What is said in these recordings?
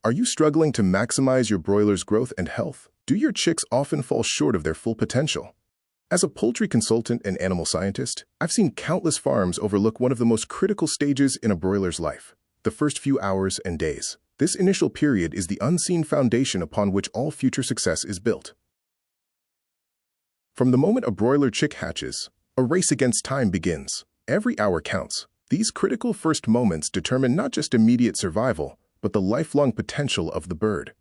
Are you struggling to maximize your broiler's growth and health? Do your chicks often fall short of their full potential? As a poultry consultant and animal scientist, I've seen countless farms overlook one of the most critical stages in a broiler's life, the first few hours and days. This initial period is the unseen foundation upon which all future success is built. From the moment a broiler chick hatches, a race against time begins. Every hour counts. These critical first moments determine not just immediate survival, but the lifelong potential of the bird.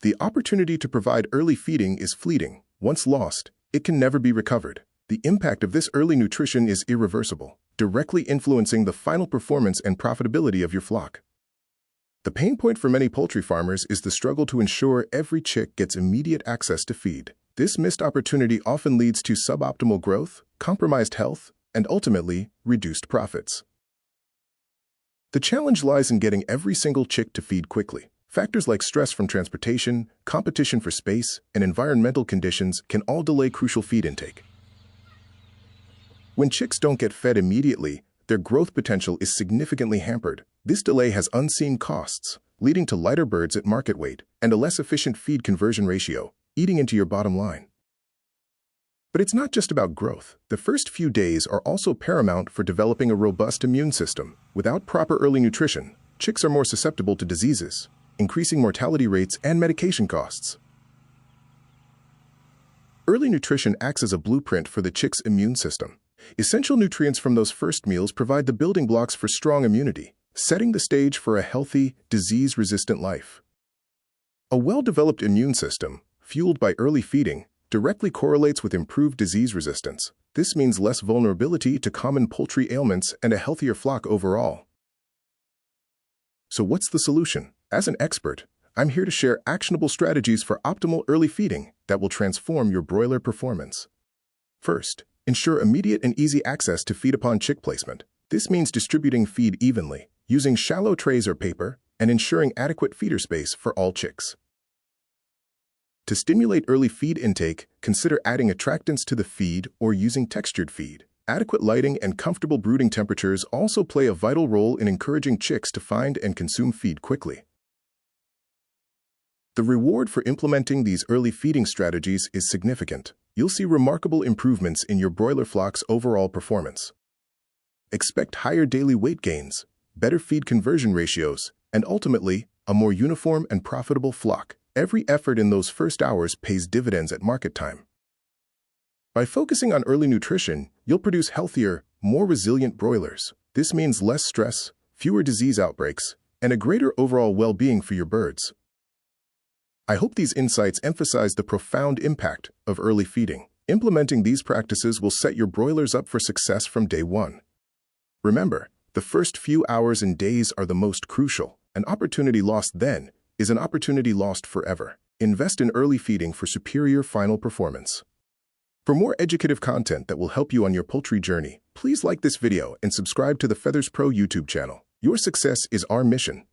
The opportunity to provide early feeding is fleeting. Once lost, it can never be recovered. The impact of this early nutrition is irreversible, directly influencing the final performance and profitability of your flock. The pain point for many poultry farmers is the struggle to ensure every chick gets immediate access to feed. This missed opportunity often leads to suboptimal growth, compromised health, and ultimately, reduced profits. The challenge lies in getting every single chick to feed quickly. Factors like stress from transportation, competition for space, and environmental conditions can all delay crucial feed intake. When chicks don't get fed immediately, their growth potential is significantly hampered. This delay has unseen costs, leading to lighter birds at market weight and a less efficient feed conversion ratio, eating into your bottom line. But it's not just about growth. The first few days are also paramount for developing a robust immune system. Without proper early nutrition, chicks are more susceptible to diseases, increasing mortality rates and medication costs. Early nutrition acts as a blueprint for the chick's immune system. Essential nutrients from those first meals provide the building blocks for strong immunity, setting the stage for a healthy, disease-resistant life. A well-developed immune system, fueled by early feeding, directly correlates with improved disease resistance. This means less vulnerability to common poultry ailments and a healthier flock overall. So what's the solution? As an expert, I'm here to share actionable strategies for optimal early feeding that will transform your broiler performance. First, ensure immediate and easy access to feed-upon chick placement. This means distributing feed evenly, using shallow trays or paper, and ensuring adequate feeder space for all chicks. To stimulate early feed intake, consider adding attractants to the feed or using textured feed. Adequate lighting and comfortable brooding temperatures also play a vital role in encouraging chicks to find and consume feed quickly. The reward for implementing these early feeding strategies is significant. You'll see remarkable improvements in your broiler flock's overall performance. Expect higher daily weight gains, better feed conversion ratios, and ultimately, a more uniform and profitable flock. Every effort in those first hours pays dividends at market time. By focusing on early nutrition, you'll produce healthier, more resilient broilers. This means less stress, fewer disease outbreaks, and a greater overall well-being for your birds. I hope these insights emphasize the profound impact of early feeding. Implementing these practices will set your broilers up for success from day one. Remember, the first few hours and days are the most crucial. An opportunity lost then is an opportunity lost forever. Invest in early feeding for superior final performance. For more educative content that will help you on your poultry journey, please like this video and subscribe to the Feathers Pro YouTube channel. Your success is our mission.